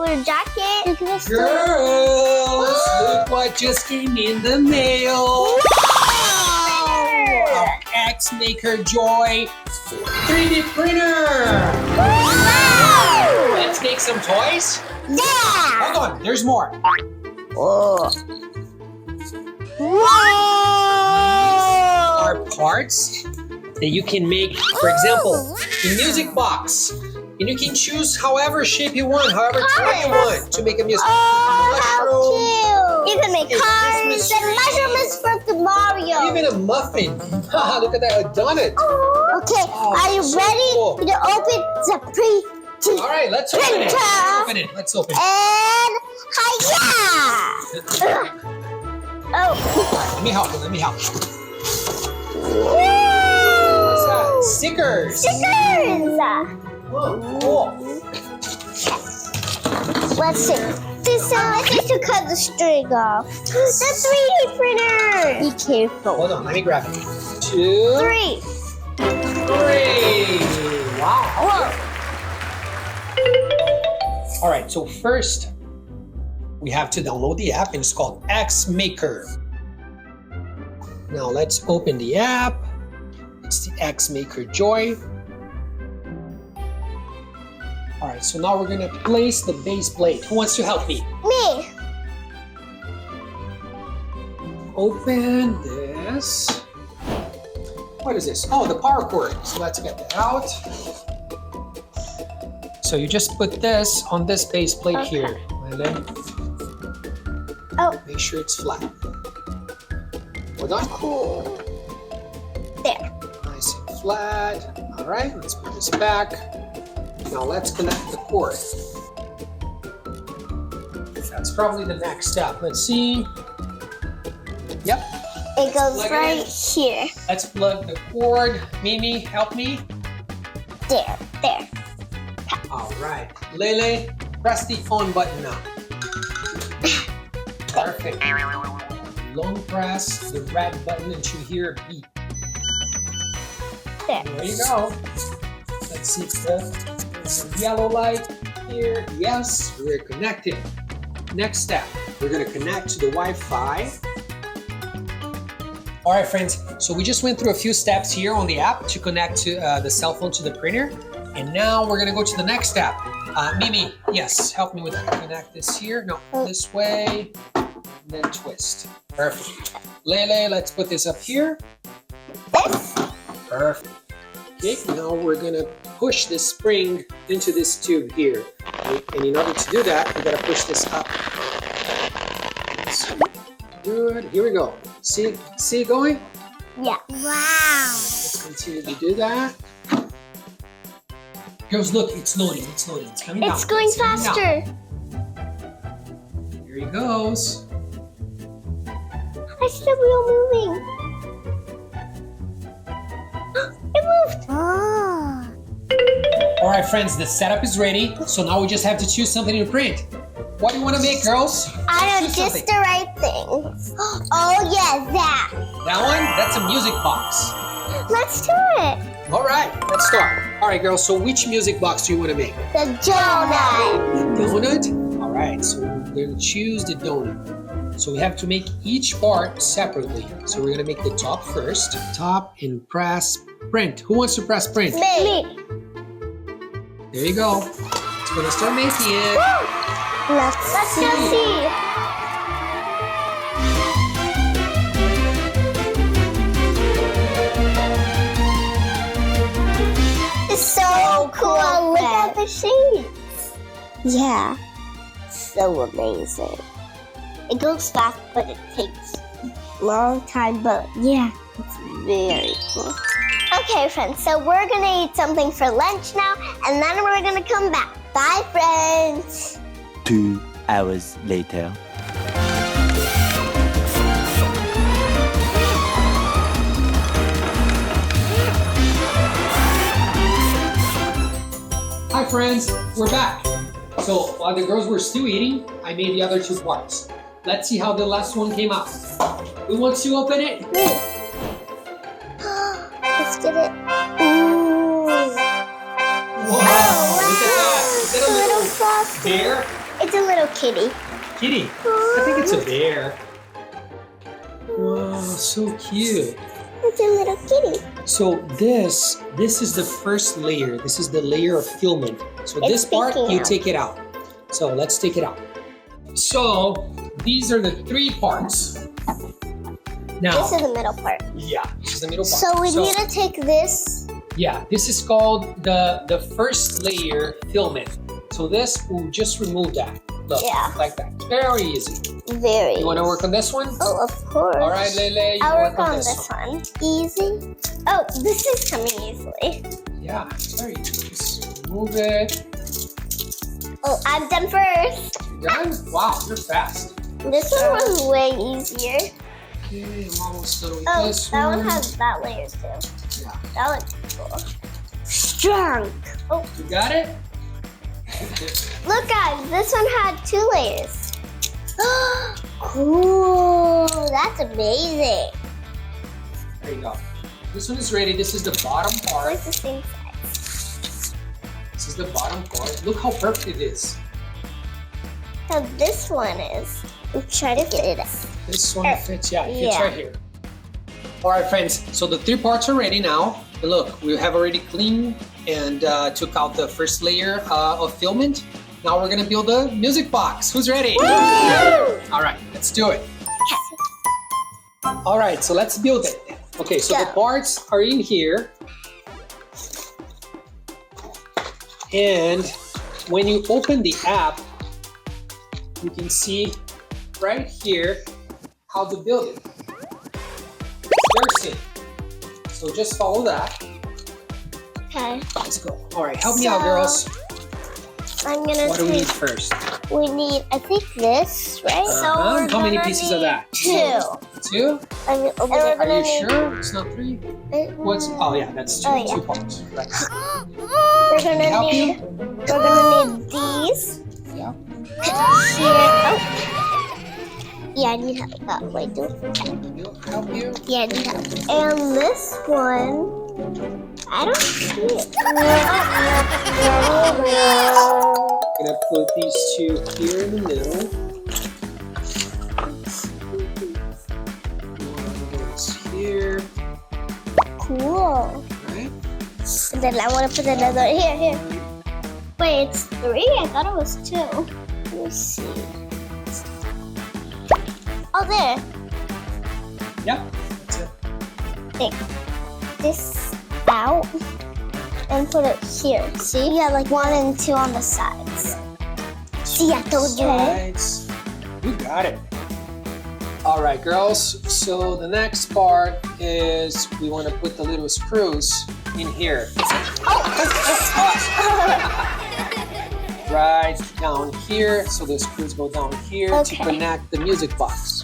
color jacket. Look at this. Girls, look what just came in the mail. Wow! X Maker Joy 3D printer. Wow! Let's make some toys. Yeah! Hold on, there's more. Oh. Are parts that you can make, for example, a music box. And you can choose however shape you want, however toy you want to make a music. Oh, how cute! You can make cars and measurements for the Mario. Even a muffin. Look at that, a donut. Okay, are you so ready cool. to open the pre-T? All right, let's open it. Printer. Let's open it. Let's open it. And hiya! Oh. Let me help you. Let me help you. Woo! What's that? Stickers. Stickers! Oh, cool. Let's see. This is to cut the string off. The 3D printer! Be careful. Hold on, let me grab it. 2, 3. 3. Wow. Whoa. All right, so first we have to download the app, and it's called X Maker. Now let's open the app. It's the X Maker Joy. All right, so now we're gonna place the base plate. Who wants to help me? Me. Open this. What is this? Oh, the power cord. So let's get that out. So you just put this on this base plate here. And then make sure it's flat. Hold on. Cool. There. Nice and flat. All right, let's put this back. Now let's connect the cord. That's probably the next step. Let's see. Yep. It goes Plug it right in. here. Let's plug the cord. Mimi, help me. There. There. All right. Lele, press the on button now. Perfect. Long press the red button and you hear a beep. There. There you go. Let's see if there's a yellow light here. Yes, we're connected. Next step, we're going to connect to the Wi-Fi. All right, friends. So we just went through a few steps here on the app to connect to the cell phone to the printer. And now we're going to go to the next step. Mimi, yes, help me with that. Connect this here. No, this way. And then twist. Perfect. Lele, let's put this up here. This? Perfect. Okay, now we're gonna push this spring into this tube here. And in order to do that, we gotta push this up. Good, here we go. See it going? Yeah. Wow. Let's continue to do that. Girls, look, it's loading, it's loading. It's coming down. It's going coming faster. down. Here he goes. I see the wheel moving. It moved. Ah. All right, friends, the setup is ready. So now we just have to choose something to print. What do you want to make, girls? I know Choose just something. the right thing. Oh yeah, that. That one? That's a music box. Let's do it. All right, let's start. All right, girls, so which music box do you want to make? The donut. The donut? All right, so we're going to choose the donut. So we have to make each part separately. So we're going to make the top first. Top and press print. Who wants to press print? Me. There you go. It's going to start making it. Let's go see. It's so cool. Look at the shapes. Yeah. So amazing. It goes fast, but it takes a long time, but yeah, it's very cool. Okay, friends, so we're gonna eat something for lunch now, and then we're gonna come back. Bye, friends. 2 hours later. Hi, friends. We're back. So while the girls were still eating, I made the other two parts. Let's see how the last one came out. Who wants to open it? Me. Let's get it. Ooh. Wow, look at that. Is that a little frosty. bear? It's a little kitty. Kitty. I think it's a bear. Wow, so cute. It's a little kitty. So this is the first layer. This is the layer of filament. So It's this part, peeking you out. take it out. So let's take it out. So these are the 3 parts. Now, This is the middle part. yeah, this is the middle part. So we need to take this. Yeah, this is called the first layer filament. So this, we'll just remove that. Look, Yeah. like that. Very easy. Very. You want to work on this one? Oh, of course. All right, Lele, you I'll work work on on this this one. one. Easy. Oh, this is coming easily. Yeah, it's very easy. Just remove it. Oh, I'm done first. You done? Wow, you're fast. This one was way easier. Okay, I'm almost done with Oh, this that one. one has that layer too. Yeah. That looks cool. Strong. Oh, You got it? look guys, this one had 2 layers. Cool. That's amazing. There you go. This one is ready. This is the bottom part. It's the same size. This is the bottom part. Look how perfect it is. How this one is. We'll try to get it out. This one fits, yeah, it fits Yeah. right here. All right, friends, so the 3 parts are ready now. And look, we have already cleaned and took out the first layer of filament. Now we're gonna build a music box. Who's ready? All right, let's do it. All right, so let's build it. Okay, so the Go. parts are in here. And when you open the app, you can see right here how to build it. It's very simple. So just follow that. Okay. Let's go. All right, help me out, girls. I'm gonna What do we need take, first? we need, I think this, right? Uh-huh. How many pieces of that? 2. 2? I'm gonna open it. Are you sure it's not 3? What's? Oh yeah, that's 2. Oh, yeah. 2 parts. Right. We're Can I help gonna you? need, we're gonna need these. Yeah. Here. Oh. Yeah, I need help. That way too. Help you? Yeah, I need help. And this one, I don't see it. I'm gonna put these 2 here in the middle. One is here. Cool. Right. And then I want to put another here. Wait, it's 3? I thought it was 2. Let me see. Oh, there. Yep. That's it. Take this out and put it here. See, you have like 1 and 2 on the sides. See, I told you. Sides. You got it. All right, girls. So the next part is we want to put the little screws in here. Right down here. So the screws go down here Okay. to connect the music box.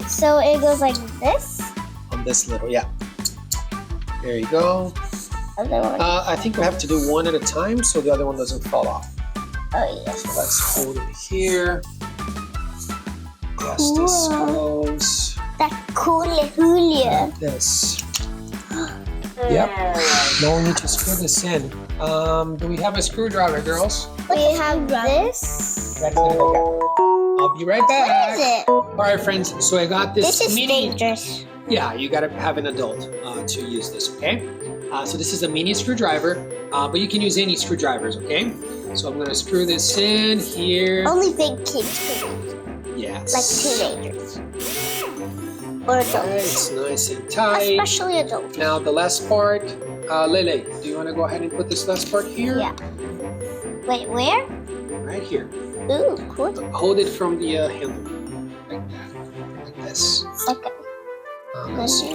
So it goes like this. On this little, yeah. There you go. Other one. I think we have to do one at a time so the other one doesn't fall off. Oh, yes. So let's hold it here. Yes, this Cool. goes That cool Julia. like this. Yep. Now we need to screw this in. Do we have a screwdriver, girls? We have this. That's gonna go back. I'll be right What back. is it? All right, friends. So I got this, This is mini. dangerous. Yeah, you gotta have an adult to use this. Okay. So this is a mini screwdriver, but you can use any screwdrivers. Okay. So I'm gonna screw this in here. Only big kids can use it. Yes. Like teenagers. Or Okay, adults. it's nice and tight. Especially adults. Now the last part, Lele, do you want to go ahead and put this last part here? Yeah. Wait, where? Right here. Ooh, cool. Hold it from the handle, like that, like this. Okay. Let's see.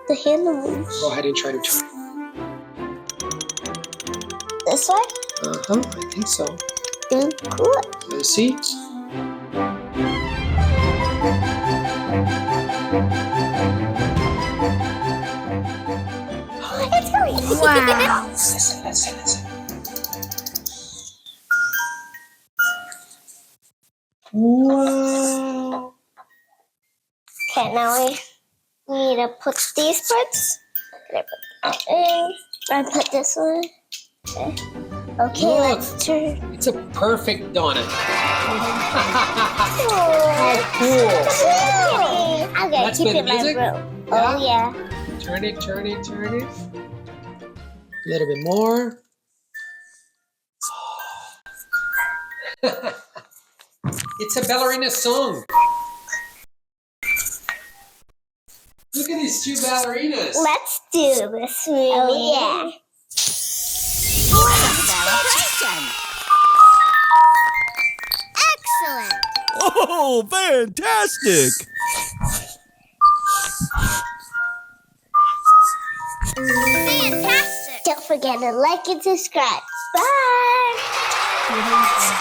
The handle moves. Go ahead and try to turn. This way? I think so. Ooh, cool. Let's see. It's going. Wow. Listen. Wow. Okay, now we need to put these parts. Can I put that in? I put this one. Okay. Okay, Look. let's turn. It's a perfect donut. How cool. I'm gonna Let's keep play it the in my music. room. Yeah. Oh yeah. Turn it, turn it, turn it. A little bit more. It's a ballerina song. Look at these two ballerinas. Let's do this movie. Oh yeah. Excellent. Oh, fantastic! Fantastic. Don't forget to like and subscribe. Bye. Fantastic.